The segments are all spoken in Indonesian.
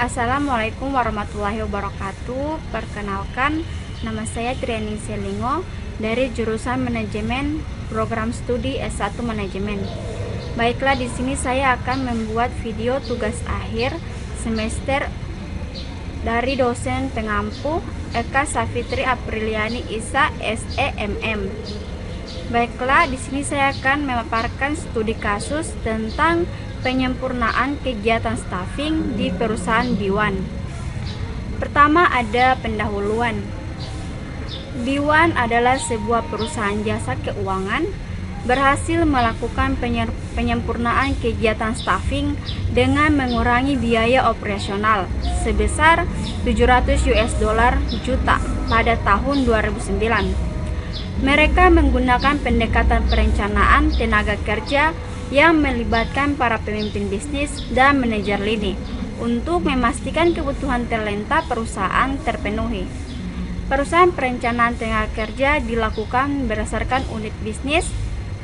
Assalamualaikum warahmatullahi wabarakatuh. Perkenalkan, nama saya Trianing Selingo dari jurusan Manajemen Program Studi S1 Manajemen. Baiklah, di sini saya akan membuat video tugas akhir semester dari dosen pengampu Eka Safitri Apriliani Isa SEMM. Baiklah, di sini saya akan memaparkan studi kasus tentang penyempurnaan kegiatan staffing di perusahaan B1. Pertama, ada pendahuluan. B1 adalah sebuah perusahaan jasa keuangan berhasil melakukan penyempurnaan kegiatan staffing dengan mengurangi biaya operasional sebesar 700 US dollar juta pada tahun 2009. Mereka menggunakan pendekatan perencanaan tenaga kerja yang melibatkan para pemimpin bisnis dan manajer lini untuk memastikan kebutuhan talenta perusahaan terpenuhi. Perusahaan perencanaan tenaga kerja dilakukan berdasarkan unit bisnis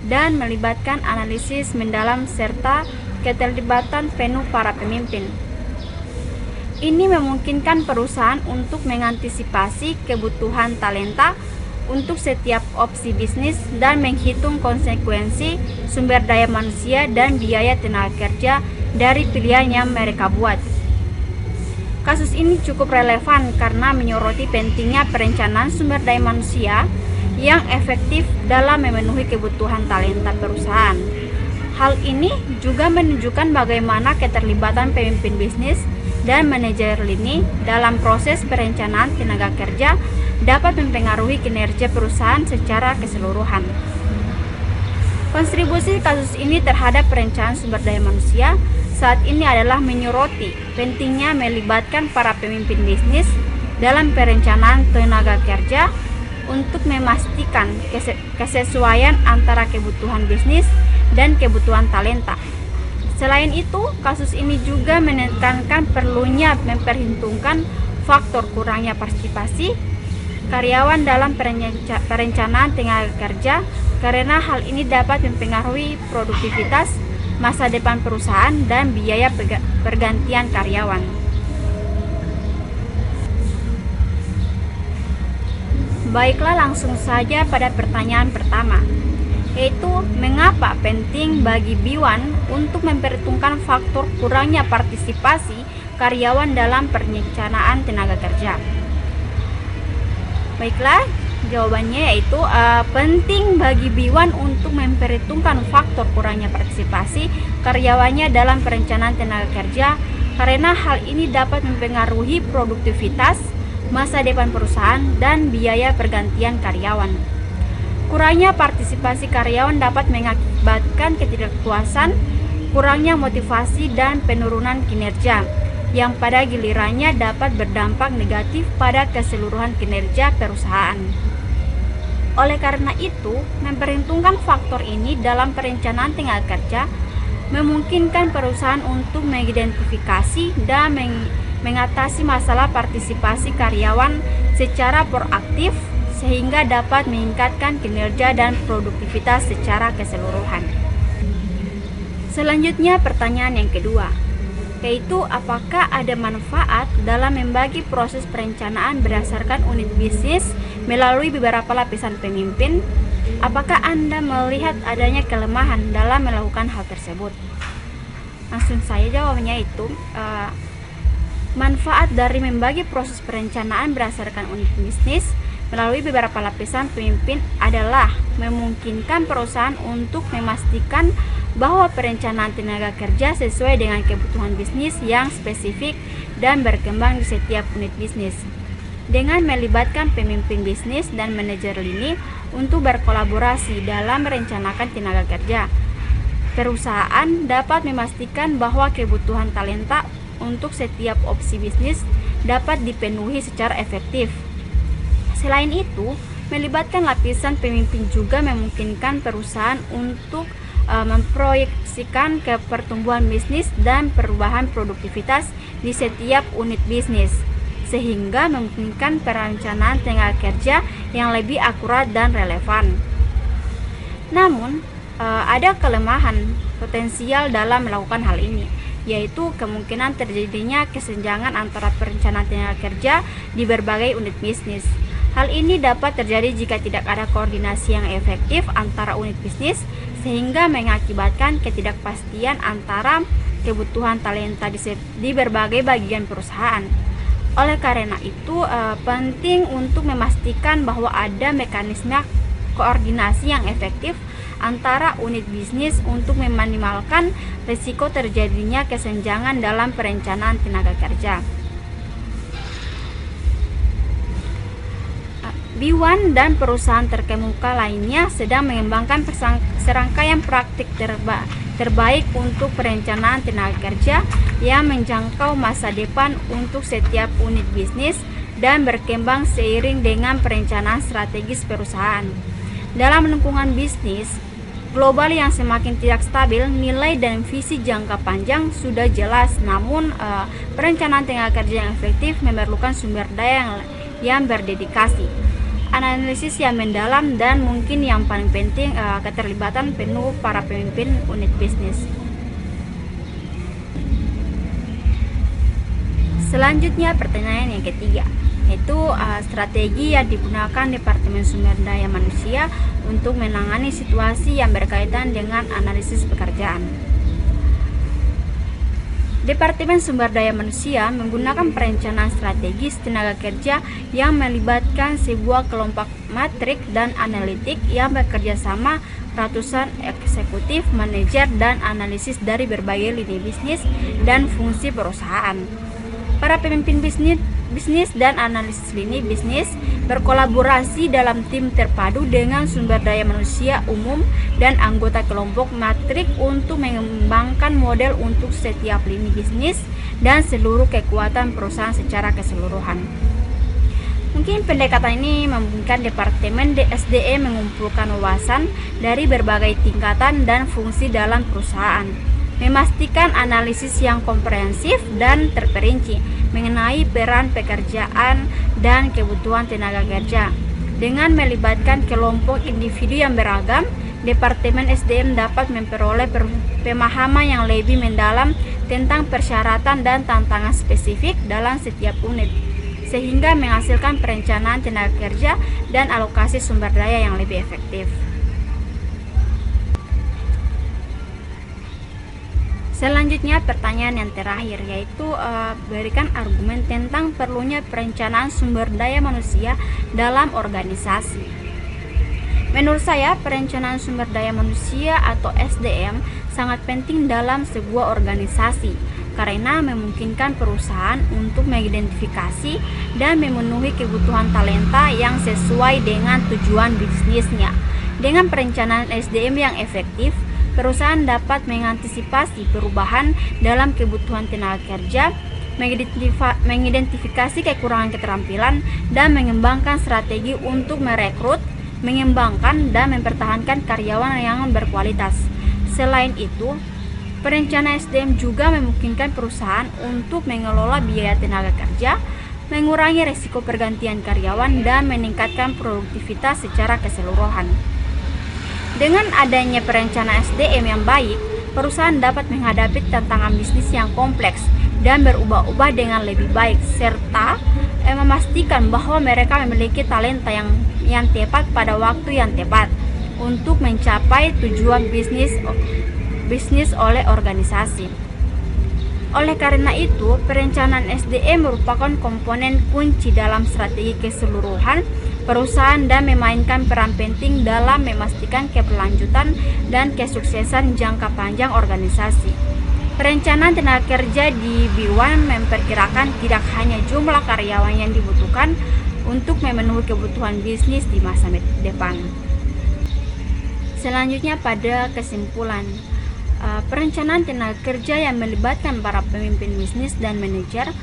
dan melibatkan analisis mendalam serta keterlibatan penuh para pemimpin. Ini memungkinkan perusahaan untuk mengantisipasi kebutuhan talenta untuk setiap opsi bisnis dan menghitung konsekuensi sumber daya manusia dan biaya tenaga kerja dari pilihan yang mereka buat. Kasus ini cukup relevan karena menyoroti pentingnya perencanaan sumber daya manusia yang efektif dalam memenuhi kebutuhan talenta perusahaan. Hal ini juga menunjukkan bagaimana keterlibatan pemimpin bisnis dan manajer lini dalam proses perencanaan tenaga kerja dapat mempengaruhi kinerja perusahaan secara keseluruhan. Kontribusi kasus ini terhadap perencanaan sumber daya manusia saat ini adalah menyoroti pentingnya melibatkan para pemimpin bisnis dalam perencanaan tenaga kerja untuk memastikan kesesuaian antara kebutuhan bisnis dan kebutuhan talenta. Selain itu, kasus ini juga menekankan perlunya memperhitungkan faktor kurangnya partisipasi karyawan dalam perencanaan tenaga kerja karena hal ini dapat mempengaruhi produktivitas, masa depan perusahaan, dan biaya pergantian karyawan. Baiklah, langsung saja pada pertanyaan pertama, yaitu mengapa penting bagi B1 untuk memperhitungkan faktor kurangnya partisipasi karyawan dalam perencanaan tenaga kerja. Baiklah, jawabannya yaitu penting bagi B1 untuk memperhitungkan faktor kurangnya partisipasi karyawannya dalam perencanaan tenaga kerja karena hal ini dapat mempengaruhi produktivitas, masa depan perusahaan, dan biaya pergantian karyawan. Kurangnya partisipasi karyawan dapat mengakibatkan ketidakpuasan, kurangnya motivasi, dan penurunan kinerja yang pada gilirannya dapat berdampak negatif pada keseluruhan kinerja perusahaan. Oleh karena itu, memperhitungkan faktor ini dalam perencanaan tenaga kerja memungkinkan perusahaan untuk mengidentifikasi dan mengatasi masalah partisipasi karyawan secara proaktif sehingga dapat meningkatkan kinerja dan produktivitas secara keseluruhan. Selanjutnya, pertanyaan yang kedua, yaitu apakah ada manfaat dalam membagi proses perencanaan berdasarkan unit bisnis melalui beberapa lapisan pemimpin? Apakah Anda melihat adanya kelemahan dalam melakukan hal tersebut? Langsung saja jawabnya itu manfaat dari membagi proses perencanaan berdasarkan unit bisnis melalui beberapa lapisan pemimpin adalah memungkinkan perusahaan untuk memastikan bahwa perencanaan tenaga kerja sesuai dengan kebutuhan bisnis yang spesifik dan berkembang di setiap unit bisnis. Dengan melibatkan pemimpin bisnis dan manajer lini untuk berkolaborasi dalam merencanakan tenaga kerja, perusahaan dapat memastikan bahwa kebutuhan talenta untuk setiap opsi bisnis dapat dipenuhi secara efektif. Selain itu, melibatkan lapisan pemimpin juga memungkinkan perusahaan untuk memproyeksikan ke pertumbuhan bisnis dan perubahan produktivitas di setiap unit bisnis, sehingga memungkinkan perencanaan tenaga kerja yang lebih akurat dan relevan. Namun, ada kelemahan potensial dalam melakukan hal ini, yaitu kemungkinan terjadinya kesenjangan antara perencanaan tenaga kerja di berbagai unit bisnis. Hal ini dapat terjadi jika tidak ada koordinasi yang efektif antara unit bisnis, sehingga mengakibatkan ketidakpastian antara kebutuhan talenta di berbagai bagian perusahaan. Oleh karena itu, penting untuk memastikan bahwa ada mekanisme koordinasi yang efektif antara unit bisnis untuk meminimalkan risiko terjadinya kesenjangan dalam perencanaan tenaga kerja. B1 dan perusahaan terkemuka lainnya sedang mengembangkan serangkaian praktik terbaik untuk perencanaan tenaga kerja yang menjangkau masa depan untuk setiap unit bisnis dan berkembang seiring dengan perencanaan strategis perusahaan. Dalam lingkungan bisnis global yang semakin tidak stabil, nilai dan visi jangka panjang sudah jelas, namun perencanaan tenaga kerja yang efektif memerlukan sumber daya yang berdedikasi, analisis yang mendalam, dan mungkin yang paling penting keterlibatan penuh para pemimpin unit bisnis. Selanjutnya pertanyaan yang ketiga, yaitu strategi yang digunakan Departemen Sumber Daya Manusia untuk menangani situasi yang berkaitan dengan analisis pekerjaan. Departemen Sumber Daya Manusia menggunakan perencanaan strategis tenaga kerja yang melibatkan sebuah kelompok matrik dan analitik yang bekerja sama ratusan eksekutif, manajer, dan analisis dari berbagai lini bisnis dan fungsi perusahaan. Para pemimpin bisnis dan analisis lini bisnis berkolaborasi dalam tim terpadu dengan sumber daya manusia umum dan anggota kelompok matrik untuk mengembangkan model untuk setiap lini bisnis dan seluruh kekuatan perusahaan secara keseluruhan. Mungkin pendekatan ini memungkinkan Departemen SDM mengumpulkan wawasan dari berbagai tingkatan dan fungsi dalam perusahaan, memastikan analisis yang komprehensif dan terperinci mengenai peran pekerjaan dan kebutuhan tenaga kerja. Dengan melibatkan kelompok individu yang beragam, Departemen SDM dapat memperoleh pemahaman yang lebih mendalam tentang persyaratan dan tantangan spesifik dalam setiap unit, sehingga menghasilkan perencanaan tenaga kerja dan alokasi sumber daya yang lebih efektif. Selanjutnya pertanyaan yang terakhir, yaitu berikan argumen tentang perlunya perencanaan sumber daya manusia dalam organisasi. Menurut saya, perencanaan sumber daya manusia atau SDM sangat penting dalam sebuah organisasi karena memungkinkan perusahaan untuk mengidentifikasi dan memenuhi kebutuhan talenta yang sesuai dengan tujuan bisnisnya. Dengan perencanaan SDM yang efektif, perusahaan dapat mengantisipasi perubahan dalam kebutuhan tenaga kerja, mengidentifikasi kekurangan keterampilan, dan mengembangkan strategi untuk merekrut, mengembangkan, dan mempertahankan karyawan yang berkualitas. Selain itu, perencanaan SDM juga memungkinkan perusahaan untuk mengelola biaya tenaga kerja, mengurangi risiko pergantian karyawan, dan meningkatkan produktivitas secara keseluruhan. Dengan adanya perencanaan SDM yang baik, perusahaan dapat menghadapi tantangan bisnis yang kompleks dan berubah-ubah dengan lebih baik, serta memastikan bahwa mereka memiliki talenta yang tepat pada waktu yang tepat untuk mencapai tujuan bisnis oleh organisasi. Oleh karena itu, perencanaan SDM merupakan komponen kunci dalam strategi keseluruhan perusahaan dan memainkan peran penting dalam memastikan keberlanjutan dan kesuksesan jangka panjang organisasi. Perencanaan tenaga kerja di B1 memperkirakan tidak hanya jumlah karyawan yang dibutuhkan untuk memenuhi kebutuhan bisnis di masa depan. Selanjutnya pada kesimpulan, perencanaan tenaga kerja yang melibatkan para pemimpin bisnis dan manajer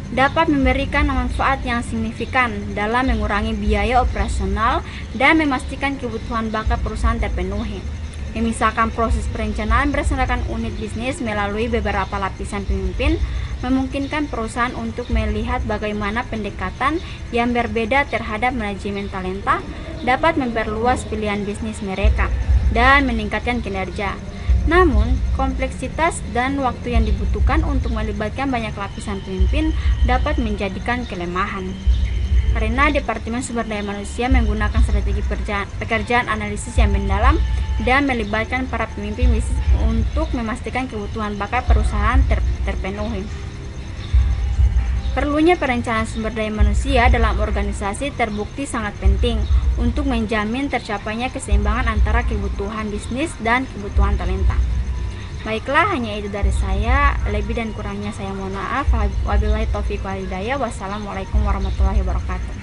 dapat memberikan manfaat yang signifikan dalam mengurangi biaya operasional dan memastikan kebutuhan bakat perusahaan terpenuhi. Memisahkan proses perencanaan berdasarkan unit bisnis melalui beberapa lapisan pemimpin memungkinkan perusahaan untuk melihat bagaimana pendekatan yang berbeda terhadap manajemen talenta dapat memperluas pilihan bisnis mereka dan meningkatkan kinerja. Namun, kompleksitas dan waktu yang dibutuhkan untuk melibatkan banyak lapisan pemimpin dapat menjadikan kelemahan. Karena Departemen Sumber Daya Manusia menggunakan strategi pekerjaan analisis yang mendalam dan melibatkan para pemimpin bisnis untuk memastikan kebutuhan bakat perusahaan terpenuhi. Perlunya perencanaan sumber daya manusia dalam organisasi terbukti sangat penting untuk menjamin tercapainya keseimbangan antara kebutuhan bisnis dan kebutuhan talenta. Baiklah, hanya itu dari saya. Lebih dan kurangnya saya mohon maaf. Wabillahi taufiq wal hidayah. Wassalamualaikum warahmatullahi wabarakatuh.